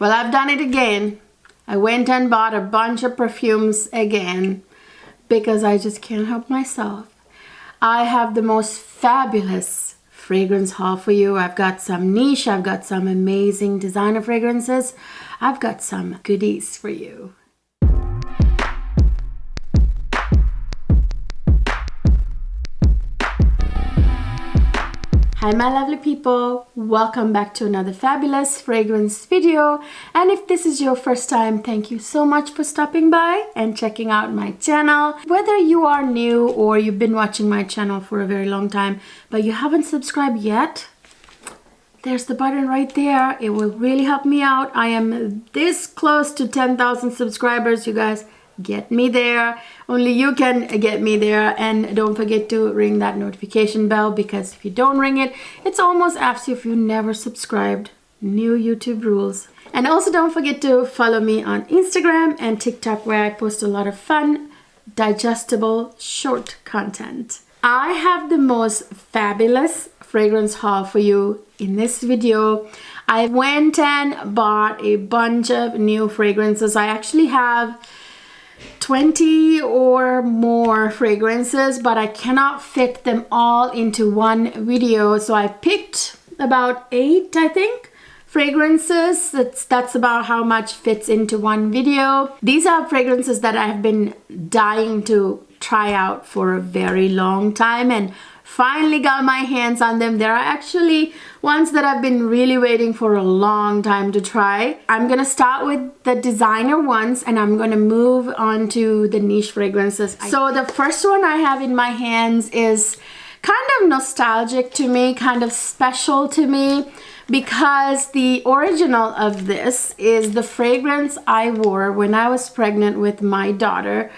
Well, I've done it again. I went and bought a bunch of perfumes again because I just can't help myself. I have the most fabulous fragrance haul for you. I've got some niche, I've got some amazing designer fragrances. I've got some goodies for you. Hi my lovely people, welcome back to another fabulous fragrance video. And if this is your first time, thank you so much for stopping by and checking out my channel. Whether you are new or you've been watching my channel for a very long time but you haven't subscribed yet, there's the button right there. It will really help me out. I am this close to 10,000 subscribers, you guys. Get me there. Only you can get me there. And don't forget to ring that notification bell, because if you don't ring it, it's almost as if you never subscribed. New YouTube rules. And also don't forget to follow me on Instagram and TikTok, where I post a lot of fun, digestible, short content. I have the most fabulous fragrance haul for you in this video. I went and bought a bunch of new fragrances. I actually have 20 or more fragrances, but I cannot fit them all into one video, so I picked about 8, I think, fragrances. That's about how much fits into one video. These are fragrances that I have been dying to try out for a very long time and finally got my hands on them. There are actually ones that I've been really waiting for a long time to try. I'm gonna start with the designer ones and I'm gonna move on to the niche fragrances. So the first one I have in my hands is kind of nostalgic to me, kind of special to me, because the original of this is the fragrance I wore when I was pregnant with my daughter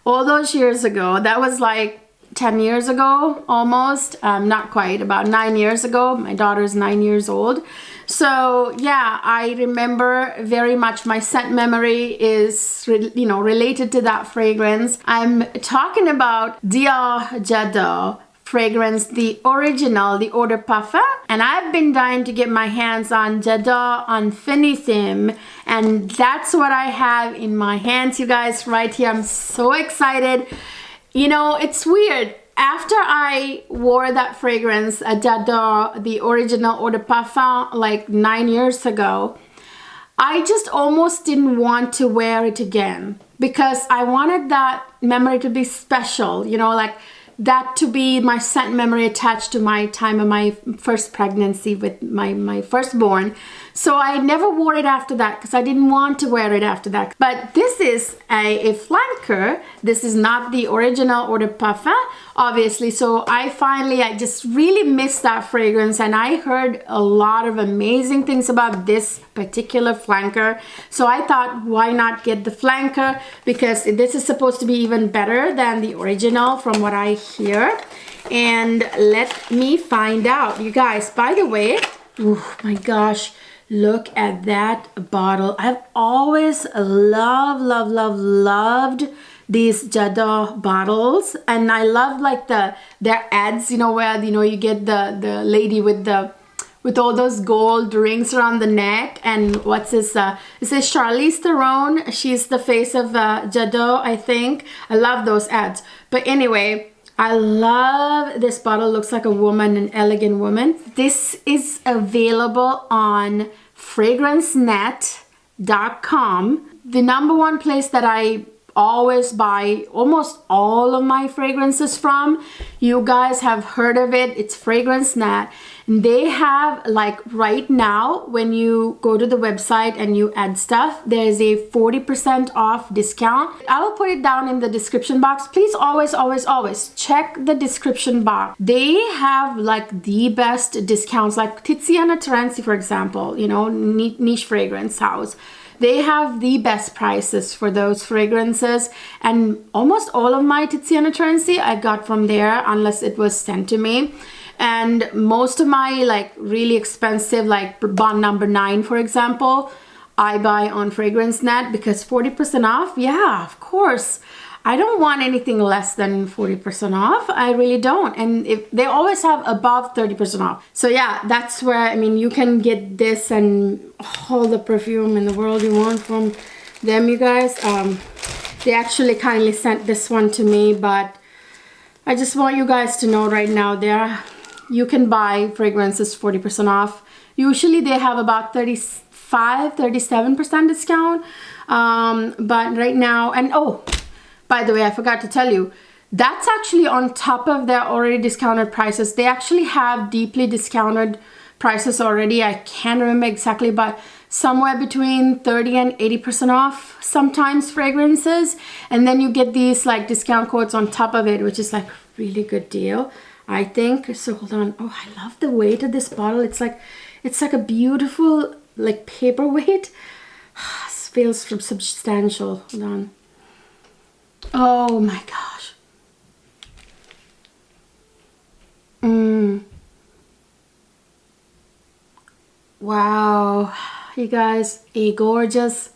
all those years ago. That was like 10 years ago, almost, not quite, about 9 years ago. My daughter's 9 years old. So yeah, I remember very much. My scent memory is, related to that fragrance. I'm talking about Dior J'adore fragrance, the original, the Eau de Parfum. And I've been dying to get my hands on J'adore Infinissime, and that's what I have in my hands, you guys, right here. I'm so excited. You know, it's weird. After I wore that fragrance, J'adore, the original Eau de Parfum, like 9 years ago, I just almost didn't want to wear it again, because I wanted that memory to be special, like that to be my scent memory attached to my time of my first pregnancy with my firstborn. So I never wore it after that because I didn't want to wear it after that. But this is a flanker. This is not the original Eau de Parfum, obviously. So I just really missed that fragrance, and I heard a lot of amazing things about this particular flanker. So I thought, why not get the flanker, because this is supposed to be even better than the original from what I hear. And let me find out, you guys. By the way, oh my gosh, look at that bottle. I've always loved these J'adore bottles, and I love like their ads, where you get the lady with all those gold rings around the neck. And what's this? This is Charlize Theron. She's the face of J'adore, I think. I love those ads. But anyway, I love this bottle. Looks like a woman, an elegant woman. This is available on fragrancenet.com, the #1 place that I always buy almost all of my fragrances from. You guys have heard of it. It's FragranceNet. And they have, like, right now, when you go to the website and you add stuff, there's a 40% off discount. I will put it down in the description box. Please always check the description box. They have like the best discounts, like Tiziana Terenzi, for example, niche fragrance house. They have the best prices for those fragrances, and almost all of my Tiziana Terenzi I got from there, unless it was sent to me. And most of my like really expensive, like Bond number 9, for example, I buy on FragranceNet because 40% off. Yeah, of course. I don't want anything less than 40% off. I really don't. And if they always have above 30% off. So yeah, that's where, I mean, you can get this and all the perfume in the world you want from them, you guys. They actually kindly sent this one to me, but I just want you guys to know right now, you can buy fragrances 40% off. Usually they have about 37% discount. But right now, and oh, by the way, I forgot to tell you, that's actually on top of their already discounted prices. They actually have deeply discounted prices already. I can't remember exactly, but somewhere between 30 and 80% off sometimes fragrances. And then you get these like discount codes on top of it, which is like a really good deal, I think. So hold on. Oh, I love the weight of this bottle. It's like a beautiful like paperweight. Feels substantial. Hold on. Oh my gosh. Wow, you guys, a gorgeous,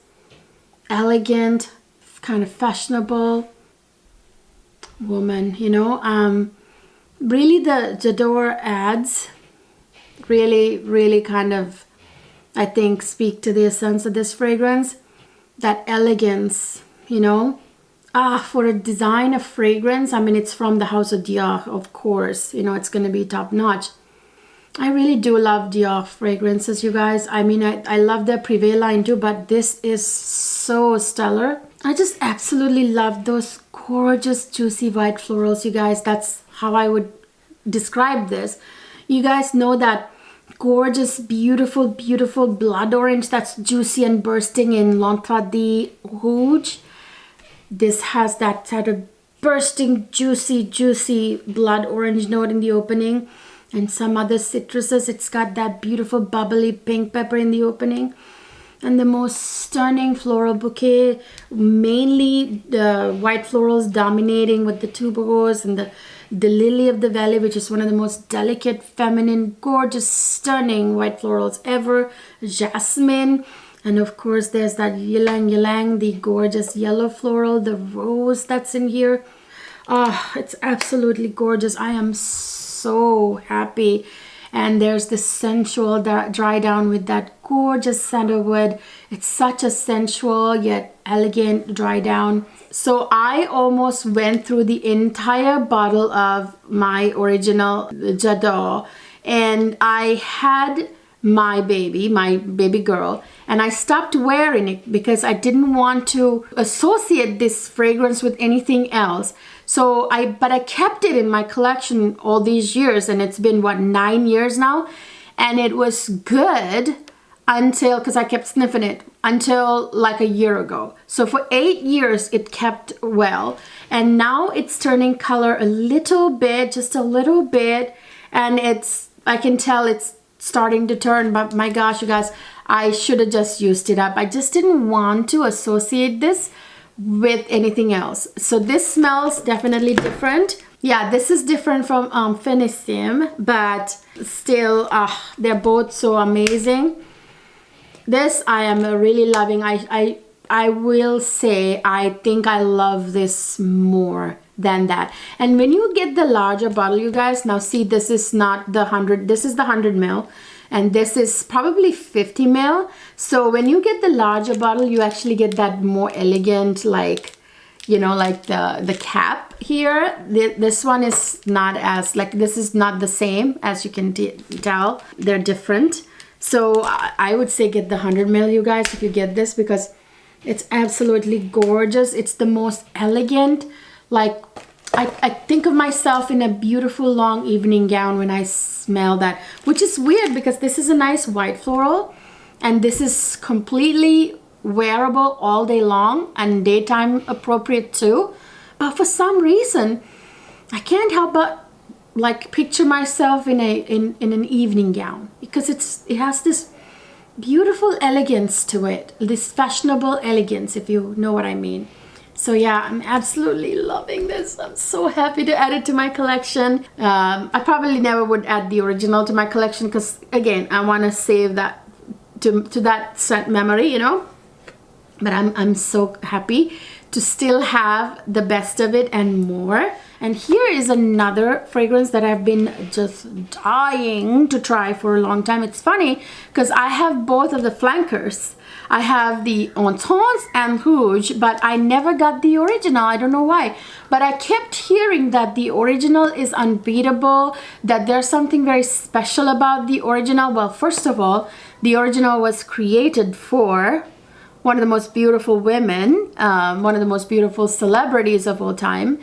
elegant, kind of fashionable woman, you know. Really the J'adore ads really kind of, I think, speak to the essence of this fragrance. That elegance, you know. For a design of fragrance, I mean, it's from the house of Dior, of course. You know, it's going to be top notch. I really do love Dior fragrances, you guys. I mean, I love their Privé line too, but this is so stellar. I just absolutely love those gorgeous, juicy white florals, you guys. That's how I would describe this. You guys know that gorgeous, beautiful, beautiful blood orange that's juicy and bursting in L'Interdit Rouge. This has that sort of bursting, juicy blood orange note in the opening, and some other citruses. It's got that beautiful bubbly pink pepper in the opening, and the most stunning floral bouquet, mainly the white florals dominating with the tuberose and the lily of the valley, which is one of the most delicate, feminine, gorgeous, stunning white florals ever. Jasmine. And of course, there's that ylang ylang, the gorgeous yellow floral, the rose that's in here. It's absolutely gorgeous. I am so happy. And there's the sensual dry down with that gorgeous sandalwood. It's such a sensual yet elegant dry down. So I almost went through the entire bottle of my original J'adore, and I had my baby girl, and I stopped wearing it because I didn't want to associate this fragrance with anything else. So but I kept it in my collection all these years, and it's been what, 9 years now, and it was good until, because I kept sniffing it until like a year ago. So for 8 years it kept well, and now it's turning color a little bit, just a little bit, and I can tell it's starting to turn. But my gosh, you guys, I should have just used it up. I just didn't want to associate this with anything else. So this smells definitely different. Yeah, this is different from Finissime, but still they're both so amazing. This I am really loving. I will say I think I love this more than that. And when you get the larger bottle, you guys, now see, this is not the 100, this is the 100 ml, and this is probably 50 ml. So when you get the larger bottle, you actually get that more elegant, like, you know, like the cap here. This one is not as, like, this is not the same, as you can tell. They're different. So I would say get the 100 ml, you guys, if you get this, because it's absolutely gorgeous. It's the most elegant. Like, I think of myself in a beautiful long evening gown when I smell that, which is weird because this is a nice white floral, and this is completely wearable all day long and daytime appropriate too. But for some reason, I can't help but like picture myself in an evening gown, because it has this beautiful elegance to it, this fashionable elegance, if you know what I mean. So yeah, I'm absolutely loving this. I'm so happy to add it to my collection. I probably never would add the original to my collection because, again, I want to save that to that scent memory, you know. but I'm so happy to still have the best of it and more. And here is another fragrance that I've been just dying to try for a long time. It's funny because I have both of the flankers. I have the Untold and Rouge, but I never got the original. I don't know why. But I kept hearing that the original is unbeatable, that there's something very special about the original. Well, first of all, the original was created for one of the most beautiful women, one of the most beautiful celebrities of all time.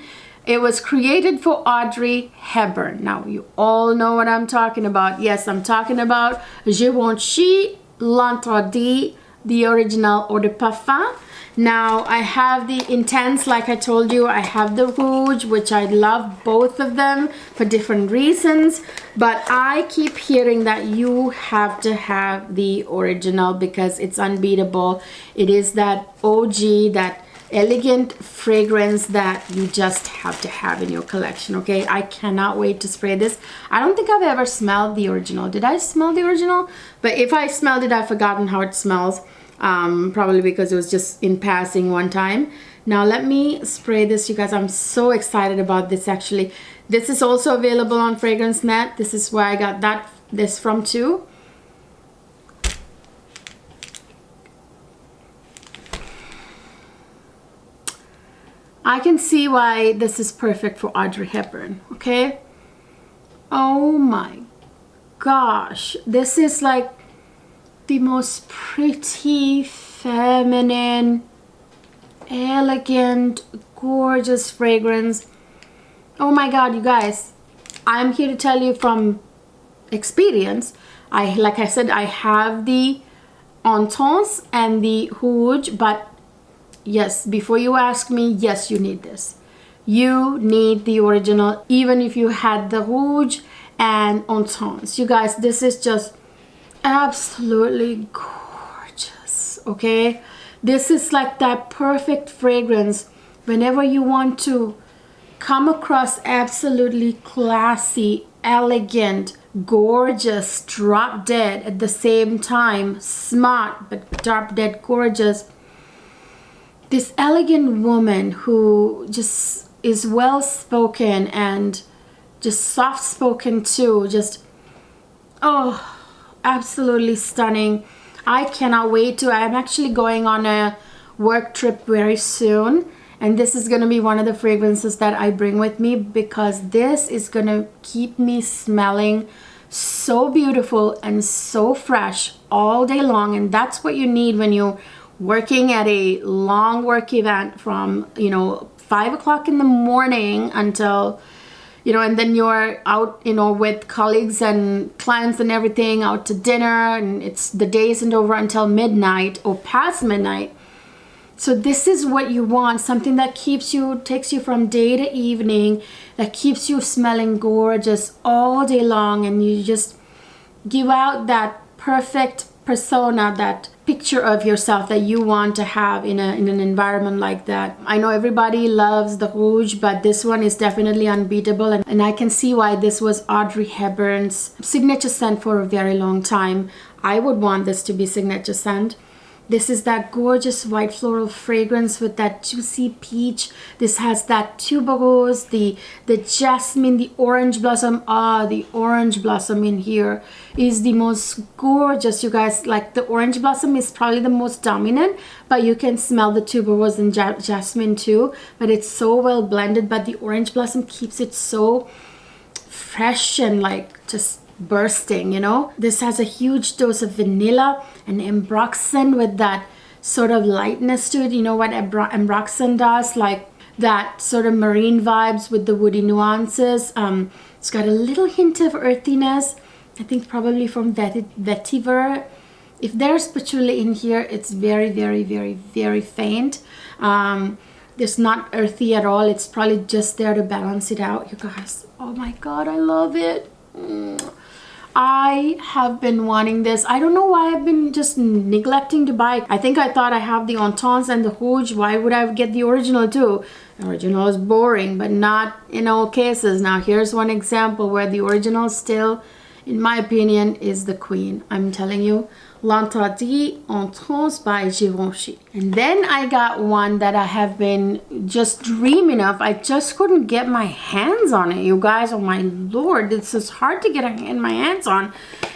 It was created for Audrey Hepburn. Now, you all know what I'm talking about. Yes, I'm talking about Givenchy L'Interdit, the original eau de parfum. Now, I have the Intense, like I told you. I have the Rouge, which I love both of them for different reasons. But I keep hearing that you have to have the original because it's unbeatable. It is that OG, that elegant fragrance that you just have to have in your collection. Okay, I cannot wait to spray this. I don't think I've ever smelled the original. Did I smell the original? But if I smelled it, I've forgotten how it smells, probably because it was just in passing one time. Now let me spray this, you guys. I'm so excited about this. Actually, this is also available on Fragrance Net. This is where I got this from too. I can see why this is perfect for Audrey Hepburn, okay? Oh my gosh. This is like the most pretty, feminine, elegant, gorgeous fragrance. Oh my God, you guys. I'm here to tell you from experience. Like I said, I have the Untold and the Rouge, but yes, before you ask me, yes, you need this. You need the original, even if you had the Rouge and Untold. You guys, this is just absolutely gorgeous, okay? This is like that perfect fragrance whenever you want to come across absolutely classy, elegant, gorgeous, drop dead at the same time, smart but drop dead gorgeous. This elegant woman who just is well spoken and just soft spoken too, just oh, absolutely stunning. I cannot wait I'm actually going on a work trip very soon, and this is going to be one of the fragrances that I bring with me because this is going to keep me smelling so beautiful and so fresh all day long. And that's what you need when you're working at a long work event from 5 o'clock in the morning until and then you're out with colleagues and clients and everything, out to dinner, and the day isn't over until midnight or past midnight. So this is what you want, something that takes you from day to evening, that keeps you smelling gorgeous all day long, and you just give out that perfect persona, that picture of yourself that you want to have in an environment like that. I know everybody loves the Rouge, but this one is definitely unbeatable, and I can see why this was Audrey Hepburn's signature scent for a very long time. I would want this to be signature scent. This is that gorgeous white floral fragrance with that juicy peach. This has that tuberose, the jasmine, the orange blossom. The orange blossom in here is the most gorgeous, you guys. Like, the orange blossom is probably the most dominant, but you can smell the tuberose and jasmine too. But it's so well blended, but the orange blossom keeps it so fresh and like just bursting, This has a huge dose of vanilla and ambroxan with that sort of lightness to it. You know what ambroxan does? Like that sort of marine vibes with the woody nuances. It's got a little hint of earthiness. I think probably from vetiver. If there's patchouli in here, it's very, very, very, very faint. It's not earthy at all. It's probably just there to balance it out, you guys. Oh my God, I love it. I have been wanting this. I don't know why I've been just neglecting to buy it. I think I thought I have the Untold and the Rouge. Why would I get the original too? The original is boring, but not in all cases. Now here's one example where the original still, in my opinion, is the queen. I'm telling you, L'Interdit Untold by Givenchy. And then I got one that I have been just dreaming of. I just couldn't get my hands on it, you guys. Oh my lord, this is hard to get my hands on.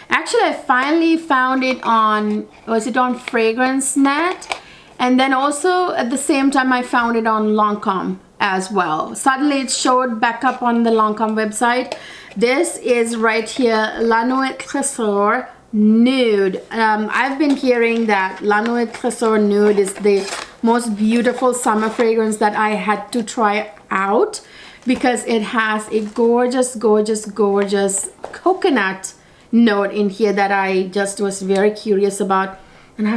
Actually, I finally found it on, was it on Fragrance Net? And then also at the same time I found it on Lancome as well. Suddenly it showed back up on the Lancome website. This is right here, La Nuit Trésor Nude. I've been hearing that La Nuit Trésor Nude is the most beautiful summer fragrance that I had to try out because it has a gorgeous, gorgeous, gorgeous coconut note in here that I just was very curious about. And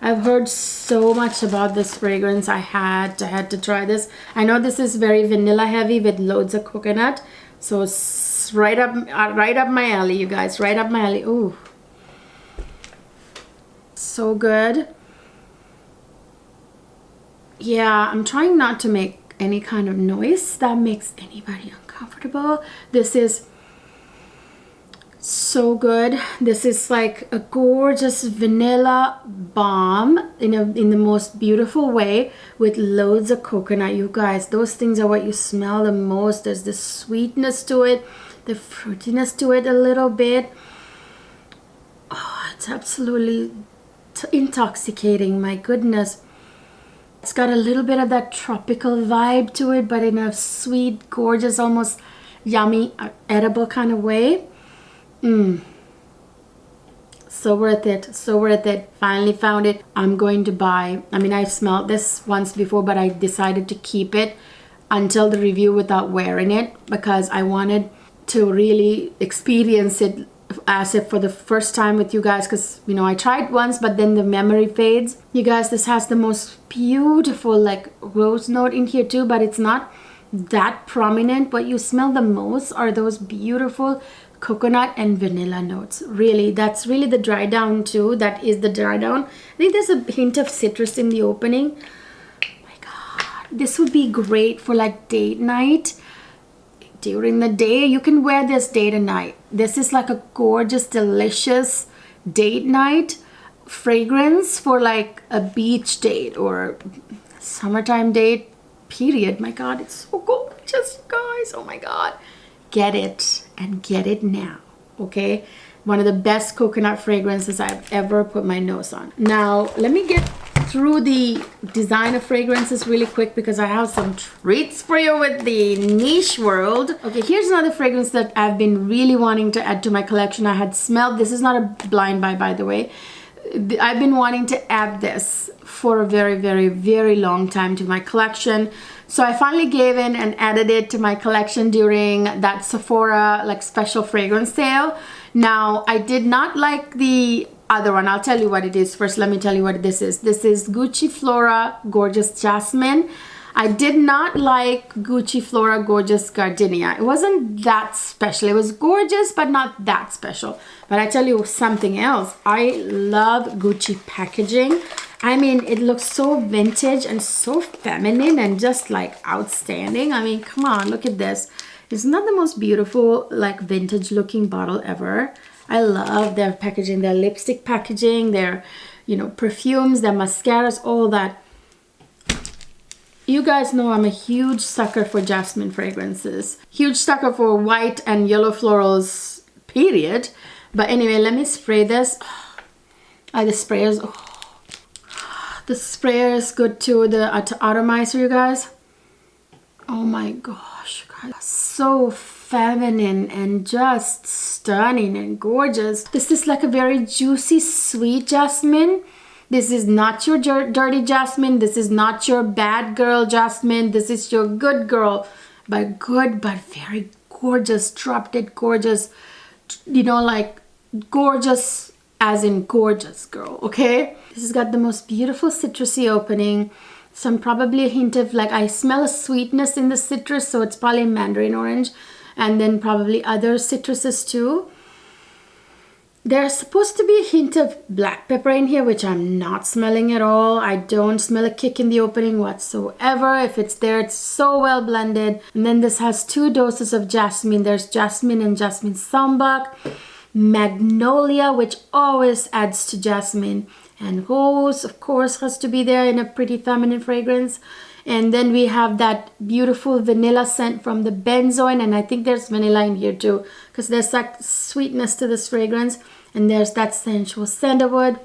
I've heard so much about this fragrance. I had to try this. I know this is very vanilla heavy with loads of coconut, so it's right up my alley, you guys. Right up my alley. Ooh, so good. Yeah, I'm trying not to make any kind of noise that makes anybody uncomfortable. This is so good. This is like a gorgeous vanilla balm in the most beautiful way with loads of coconut, you guys. Those things are what you smell the most. There's the sweetness to it, the fruitiness to it a little bit. Oh, it's absolutely intoxicating, my goodness. It's got a little bit of that tropical vibe to it, but in a sweet, gorgeous, almost yummy, edible kind of way. So worth it, so worth it. Finally found it. I'm going to buy, I mean, I've smelled this once before, but I decided to keep it until the review without wearing it because I wanted to really experience it as if for the first time with you guys, because you know I tried once but then the memory fades. You guys, this has the most beautiful like rose note in here too, but it's not that prominent. What you smell the most are those beautiful coconut and vanilla notes. Really, that's really the dry down too. That is the dry down. I think there's a hint of citrus in the opening. Oh my god, this would be great for like date night. During the day, you can wear this day to night. This is like a gorgeous, delicious date night fragrance for like a beach date or summertime date, period. My god, it's so gorgeous, guys. Oh my god. Get it and get it now, okay? One of the best coconut fragrances I've ever put my nose on. Now, let me get through the designer fragrances really quick because I have some treats for you with the niche world. Okay, here's another fragrance that I've been really wanting to add to my collection. I had smelled, this is not a blind buy by the way. I've been wanting to add this for a very, very, very long time to my collection. So I finally gave in and added it to my collection during that Sephora like special fragrance sale. Now, I did not like the other one. I'll tell you what it is first. Let me tell you what this is. This is Gucci Flora Gorgeous Jasmine. I did not like Gucci Flora Gorgeous Gardenia. It wasn't that special. It was gorgeous, but not that special. But I tell you something else. I love Gucci packaging. I mean, it looks so vintage and so feminine and just like outstanding. I mean, come on, look at this. Isn't that the most beautiful, like vintage looking bottle ever? I love their packaging, their lipstick packaging, their, you know, perfumes, their mascaras, all that. You guys know I'm a huge sucker for jasmine fragrances. Huge sucker for white and yellow florals, period. But anyway, let me spray this. Oh, the sprayers. Oh. The sprayer is good too. The atomizer, you guys. Oh my gosh, guys. So feminine and just stunning and gorgeous. This is like a very juicy, sweet jasmine. This is not your dirty jasmine. This is not your bad girl jasmine. This is your good girl, but good, but very gorgeous, drop dead gorgeous, you know, like gorgeous as in gorgeous girl, okay? This has got the most beautiful citrusy opening. Some probably a hint of like, I smell a sweetness in the citrus, so it's probably mandarin orange, and then probably other citruses too. There's supposed to be a hint of black pepper in here, which I'm not smelling at all. I don't smell a kick in the opening whatsoever. If it's there, it's so well blended. And then this has 2 doses of jasmine. There's jasmine and jasmine sambac. magnolia, which always adds to jasmine, and rose, of course, has to be there in a pretty feminine fragrance. And then we have that beautiful vanilla scent from the benzoin, and I think there's vanilla in here too, because there's that sweetness to this fragrance. And there's that sensual sandalwood,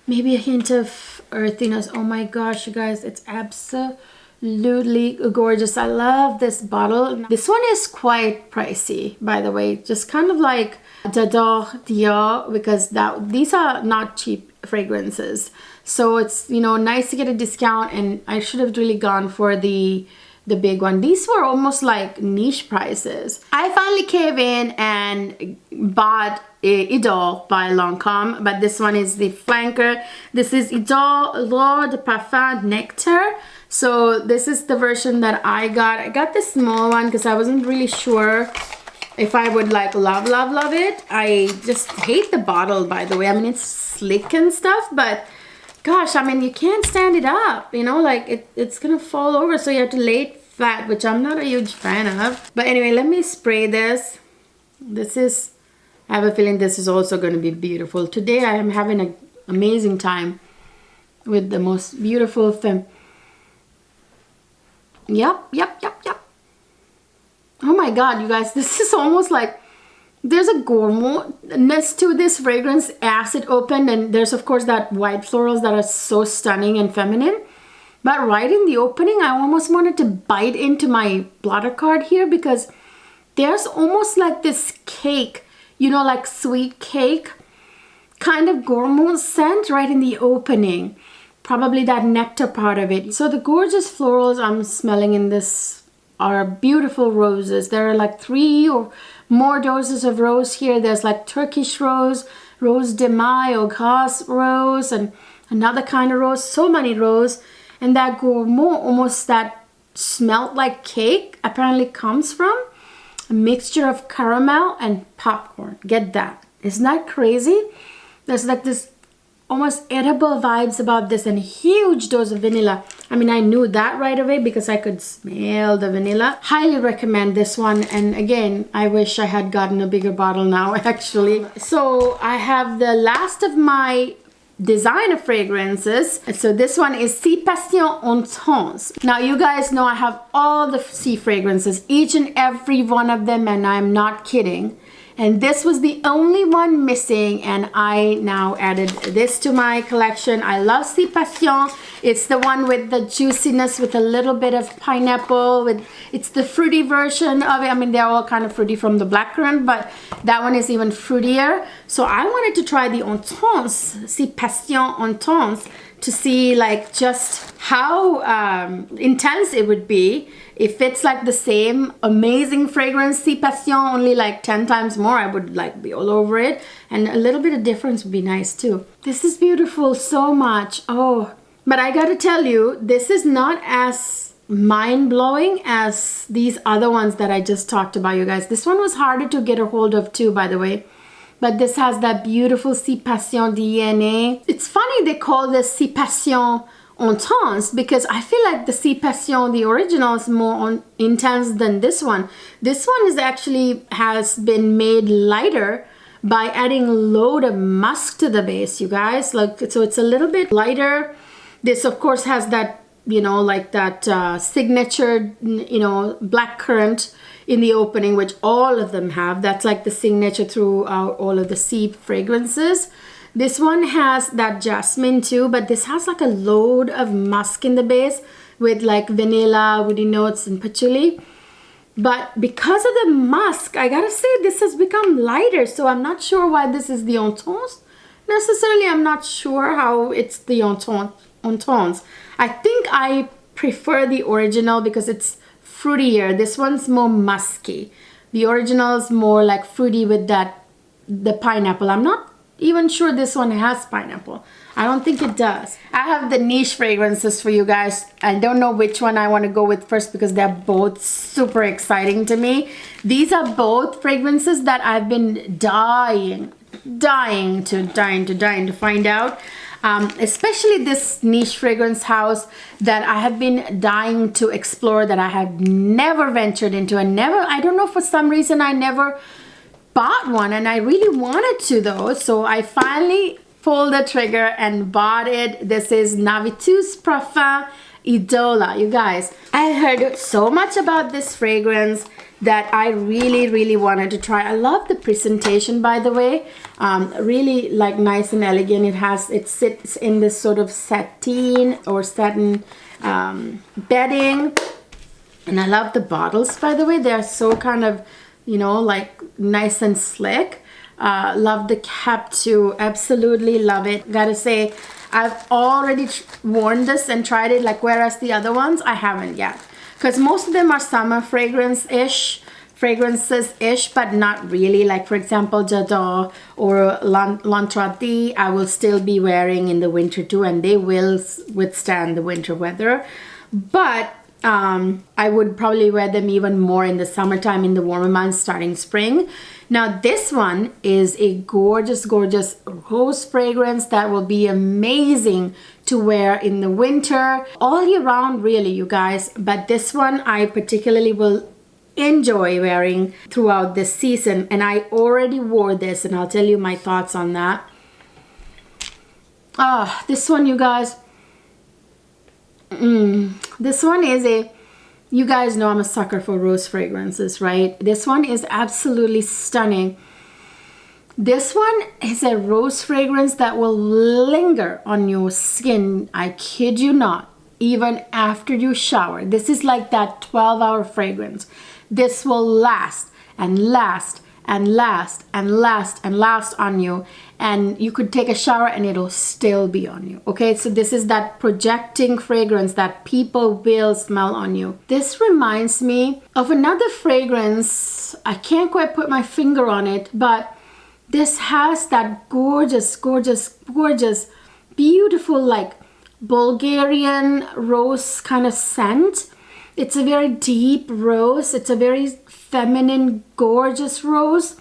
maybe a hint of earthiness. Oh my gosh, you guys, it's absolutely gorgeous. I love this bottle. This one is quite pricey, by the way, just kind of like J'adore Dior, because these are not cheap fragrances. So it's, you know, nice to get a discount, and I should have really gone for the big one. These were almost like niche prices. I finally came in and bought Idôle by Lancome, but this one is the flanker. This is Idôle Parfum Nectar. So this is the version that I got. I got the small one because I wasn't really sure if I would like love it. I just hate the bottle, by the way. I mean, it's slick and stuff, but gosh, I mean, you can't stand it up, you know, like it's gonna fall over, so you have to lay it flat, which I'm not a huge fan of. But anyway, let me spray this. I have a feeling this is also going to be beautiful. Today I am having an amazing time with the most beautiful Yep. Oh my god, you guys, this is almost like there's a gourmetness to this fragrance as it opened, and there's of course that white florals that are so stunning and feminine. But right in the opening, I almost wanted to bite into my blotter card here, because there's almost like this cake, you know, like sweet cake kind of gourmet scent right in the opening. Probably that nectar part of it. So the gorgeous florals I'm smelling in this are beautiful roses. There are like 3 or more doses of rose here. There's like Turkish rose, rose de maille, grass rose, and another kind of rose. So many rose. And that gourmet, almost that smelled like cake, apparently comes from a mixture of caramel and popcorn. Get that. Isn't that crazy? There's like this almost edible vibes about this, and a huge dose of vanilla. I mean, I knew that right away because I could smell the vanilla. Highly recommend this one. And again, I wish I had gotten a bigger bottle now, actually. So I have the last of my designer fragrances. So this one is Sea Passion Intense. Now you guys know I have all the sea fragrances, each and every one of them, and I'm not kidding. And this was the only one missing, and I now added this to my collection. I love Sea Passion. It's the one with the juiciness with a little bit of pineapple. It's the fruity version of it. I mean, they're all kind of fruity from the blackcurrant, but that one is even fruitier. So I wanted to try the Intense, Sea Passion Intense, to see like just how intense it would be if it's like the same amazing fragrance Sea Passion, only like 10 times more. I would like be all over it, and a little bit of difference would be nice too. This is beautiful so much. Oh, but I gotta tell you, this is not as mind-blowing as these other ones that I just talked about, you guys. This one was harder to get a hold of too, by the way. But this has that beautiful Sea Passion DNA. It's funny they call this Sea Passion Intense, because I feel like the Sea Passion, the original, is more intense than this one. This one is actually has been made lighter by adding a load of musk to the base, you guys. Like, so it's a little bit lighter. This of course has that, you know, like that signature, you know, blackcurrant in the opening, which all of them have. That's like the signature throughout all of the sea fragrances. This one has that jasmine too, but this has like a load of musk in the base with like vanilla, woody notes, and patchouli. But because of the musk, I gotta say this has become lighter, so I'm not sure why this is the Intense. Necessarily, I'm not sure how it's the Intense. I think I prefer the original because it's fruitier. This one's more musky. The original is more like fruity with the pineapple. I'm not even sure this one has pineapple. I don't think it does. I have the niche fragrances for you guys. I don't know which one I want to go with first because they're both super exciting to me. These are both fragrances that I've been dying to find out. Especially this niche fragrance house that I have been dying to explore, that I have never ventured into, and I don't know, for some reason I never bought one, and I really wanted to though, so I finally pulled the trigger and bought it. This is Navitus Parfums Idôle. You guys, I heard so much about this fragrance that I really wanted to try. I love the presentation, by the way. Really like nice and elegant. It sits in this sort of satin or satin bedding, and I love the bottles, by the way. They're so kind of, you know, like nice and slick. Love the cap too. Absolutely love it. Gotta say, I've already worn this and tried it, like, whereas the other ones I haven't yet, because most of them are summer fragrances-ish, but not really. Like, for example, J'adore or L'Interdit, I will still be wearing in the winter too, and they will withstand the winter weather. But I would probably wear them even more in the summertime, in the warmer months, starting spring. Now this one is a gorgeous rose fragrance that will be amazing to wear in the winter, all year round really, you guys. But this one I particularly will enjoy wearing throughout this season, and I already wore this, and I'll tell you my thoughts on that. This one, you guys, this one is you guys know I'm a sucker for rose fragrances, right? This one is absolutely stunning. This one is a rose fragrance that will linger on your skin, I kid you not, even after you shower. This is like that 12-hour fragrance. This will last and last and last and last and last on you, and you could take a shower and it'll still be on you. Okay, so this is that projecting fragrance that people will smell on you. This reminds me of another fragrance. I can't quite put my finger on it, but this has that gorgeous beautiful, like, Bulgarian rose kind of scent. It's a very deep rose. It's a very feminine, gorgeous rose.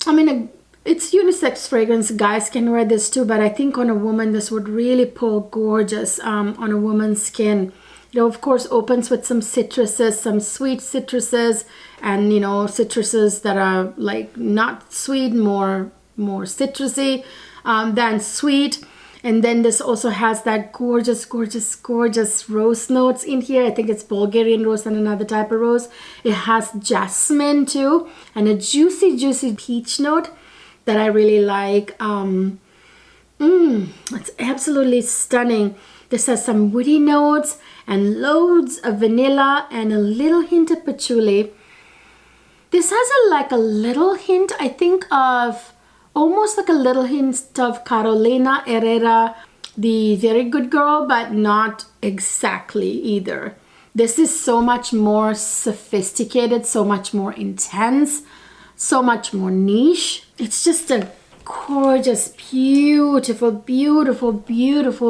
I mean, it's unisex fragrance. Guys can wear this too, but I think on a woman this would really pull gorgeous on a woman's skin. It of course opens with some citruses, some sweet citruses, and you know, citruses that are like not sweet, more citrusy than sweet. And then this also has that gorgeous rose notes in here. I think it's Bulgarian rose and another type of rose. It has jasmine too, and a juicy peach note that I really like. It's absolutely stunning. This has some woody notes and loads of vanilla and a little hint of patchouli. This has like a little hint, I think, of almost like a little hint of Carolina Herrera, the Very Good Girl, but not exactly either. This is so much more sophisticated, so much more intense, so much more niche. It's just a gorgeous, beautiful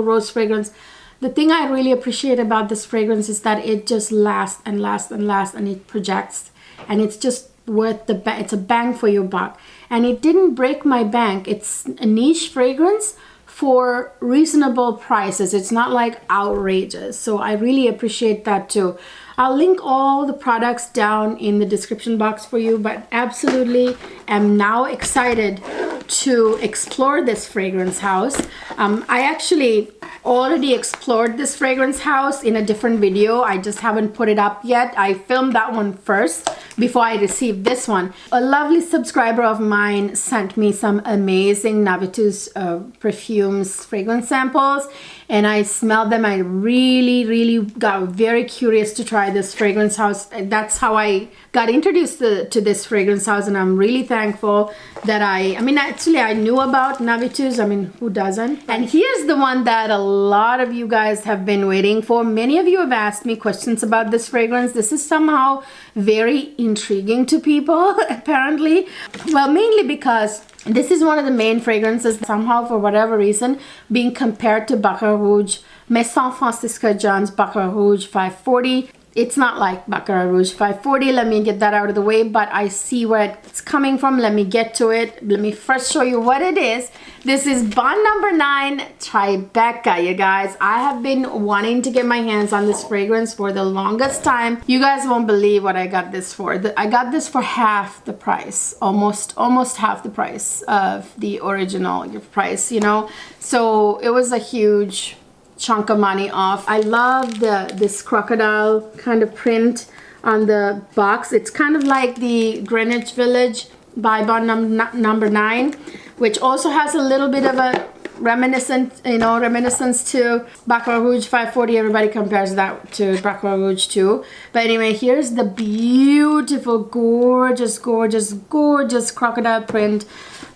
rose fragrance. The thing I really appreciate about this fragrance is that it just lasts and lasts and lasts, and it projects, and it's just worth it's a bang for your buck. And it didn't break my bank. It's a niche fragrance for reasonable prices. It's not like outrageous, so I really appreciate that too. I'll link all the products down in the description box for you, but absolutely am now excited to explore this fragrance house. I actually already explored this fragrance house in a different video. I just haven't put it up yet. I filmed that one first before I received this one. A lovely subscriber of mine sent me some amazing Navitus Perfumes fragrance samples, and I smelled them. I really got very curious to try this fragrance house. That's how I got introduced to this fragrance house, and I'm really thankful that I mean, actually I knew about Navitus. I mean, who doesn't? And here's the one that a lot of you guys have been waiting for. Many of you have asked me questions about this fragrance. This is somehow very intriguing to people, apparently. Well, mainly because this is one of the main fragrances, somehow for whatever reason, being compared to Baccarat Rouge, Maison Francisca John's Baccarat Rouge 540. It's not like Baccarat Rouge 540. Let me get that out of the way, but I see where it's coming from. Let me get to it. Let me first show you what it is. This is Bond number 9 Tribeca, you guys. I have been wanting to get my hands on this fragrance for the longest time. You guys won't believe what I got this for. I got this for half the price, almost half the price of the original price, you know. So it was a huge chunk of money off. I love this crocodile kind of print on the box. It's kind of like the Greenwich Village by Bond number 9, which also has a little bit of a reminiscence to Baccarat Rouge 540. Everybody compares that to Baccarat Rouge 2. But anyway, here's the beautiful, gorgeous crocodile print,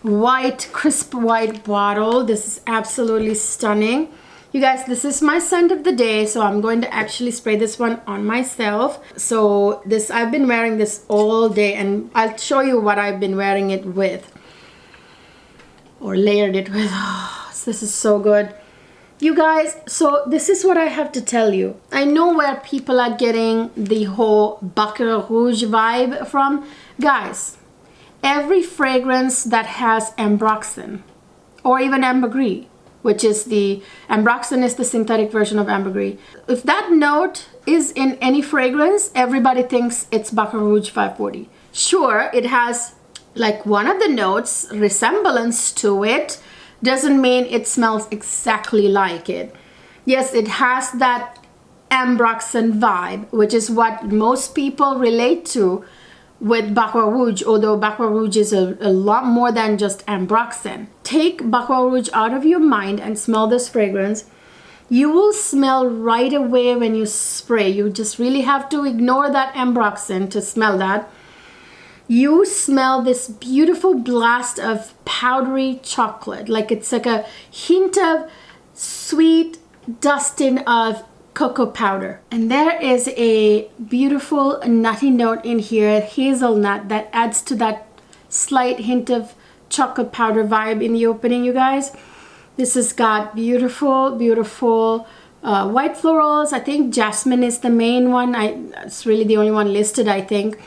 white, crisp white bottle. This is absolutely stunning. You guys, this is my scent of the day, so I'm going to actually spray this one on myself. So this, I've been wearing this all day, and I'll show you what I've been wearing it with, or layered it with. Oh, this is so good. You guys, so this is what I have to tell you. I know where people are getting the whole Baccarat Rouge vibe from. Guys, every fragrance that has ambroxan, or even ambergris, which is the ambroxan is the synthetic version of ambergris. If that note is in any fragrance, everybody thinks it's Baccarat Rouge 540. Sure, it has like one of the notes, resemblance to it, doesn't mean it smells exactly like it. Yes, it has that ambroxan vibe, which is what most people relate to with Baccarat Rouge, although Baccarat Rouge is a lot more than just ambroxan. Take Baccarat Rouge out of your mind and smell this fragrance. You will smell right away when you spray. You just really have to ignore that ambroxan to smell that. You smell this beautiful blast of powdery chocolate. Like it's like a hint of sweet dusting of cocoa powder. And there is a beautiful nutty note in here, hazelnut, that adds to that slight hint of chocolate powder vibe in the opening, you guys. This has got beautiful white florals. I think jasmine is the main one. It's really the only one listed, I think.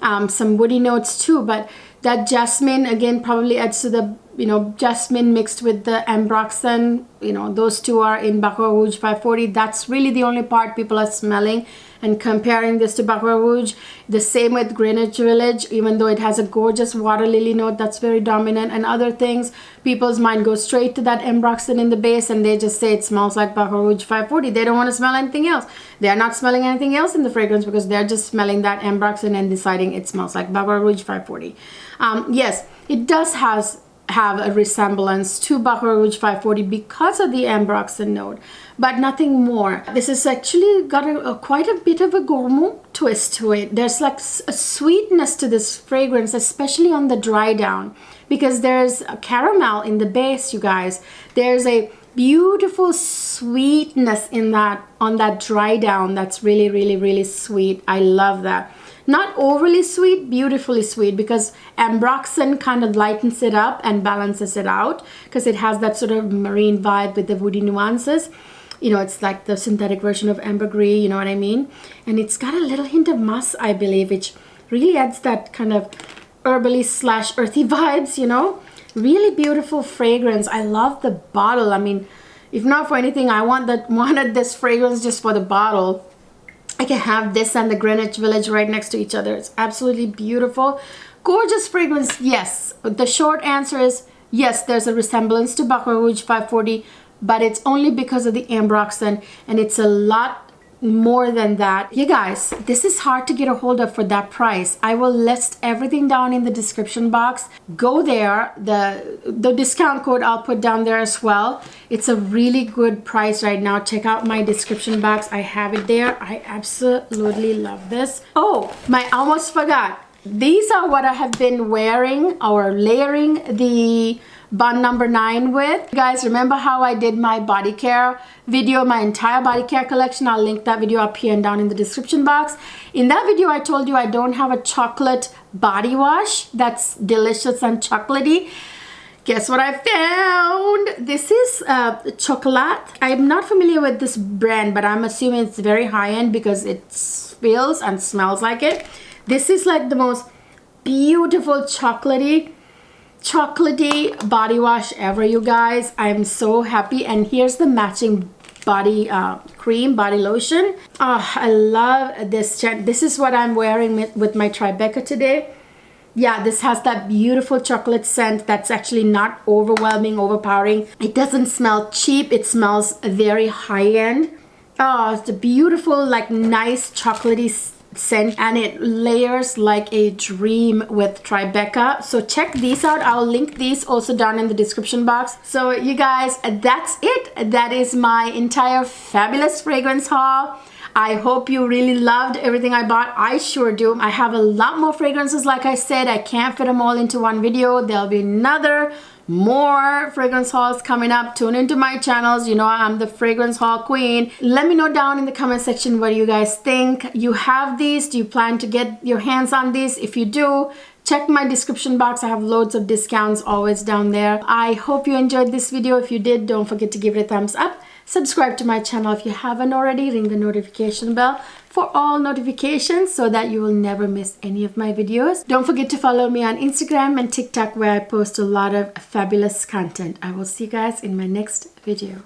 Some woody notes too, but that jasmine again probably adds to the, you know, jasmine mixed with the ambroxan. You know, those two are in Baccarat Rouge 540. That's really the only part people are smelling and comparing this to Baccarat Rouge. The same with Greenwich Village, even though it has a gorgeous water lily note that's very dominant and other things, people's mind goes straight to that ambroxan in the base and they just say it smells like Baccarat Rouge 540. They don't want to smell anything else. They're not smelling anything else in the fragrance because they're just smelling that ambroxan and deciding it smells like Baccarat Rouge 540. Yes, it does have a resemblance to Baccarat Rouge 540 because of the ambroxan note, but nothing more. This has actually got quite a bit of a gourmand twist to it. There's like a sweetness to this fragrance, especially on the dry down, because there's a caramel in the base, you guys. There's a beautiful sweetness in that, on that dry down, that's really sweet. I love that. Not overly sweet, beautifully sweet, because ambroxan kind of lightens it up and balances it out because it has that sort of marine vibe with the woody nuances. You know, it's like the synthetic version of ambergris, you know what I mean? And it's got a little hint of musk, I believe, which really adds that kind of herbally / earthy vibes, you know? Really beautiful fragrance. I love the bottle. I mean, if not for anything, I wanted this fragrance just for the bottle. I can have this and the Greenwich Village right next to each other. It's absolutely beautiful. Gorgeous fragrance, yes. The short answer is yes, there's a resemblance to Baccarat Rouge 540, but it's only because of the ambroxan, and it's a lot more than that. You guys, this is hard to get a hold of for that price. I will list everything down in the description box. Go there. The discount code I'll put down there as well. It's a really good price right now. Check out my description box. I have it there. I absolutely love this. Oh, I almost forgot. These are what I have been wearing or layering the Bond number 9 with. You guys, remember how I did my body care video, my entire body care collection? I'll link that video up here and down in the description box. In that video, I told you I don't have a chocolate body wash that's delicious and chocolatey. Guess what I found? This is chocolate. I'm not familiar with this brand, but I'm assuming it's very high-end because it feels and smells like it. This is like the most beautiful chocolatey body wash ever, you guys. I'm so happy. And here's the matching body cream, body lotion. Oh, I love this. This is what I'm wearing with my Tribeca today. Yeah, this has that beautiful chocolate scent that's actually not overwhelming, overpowering. It doesn't smell cheap. It smells very high-end. Oh, it's a beautiful, like, nice chocolatey scent, and it layers like a dream with Tribeca. So check these out. I'll link these also down in the description box. So you guys, that's it. That is my entire fabulous fragrance haul. I hope you really loved everything I bought. I sure do. I have a lot more fragrances, like I said. I can't fit them all into one video. There'll be more fragrance hauls coming up. Tune into my channels. You know I'm the fragrance haul queen. Let me know down in the comment section what you guys think. You have these? Do you plan to get your hands on these? If you do, check my description box. I have loads of discounts always down there. I hope you enjoyed this video. If you did, don't forget to give it a thumbs up. Subscribe to my channel if you haven't already. Ring the notification bell for all notifications so that you will never miss any of my videos. Don't forget to follow me on Instagram and TikTok, where I post a lot of fabulous content. I will see you guys in my next video.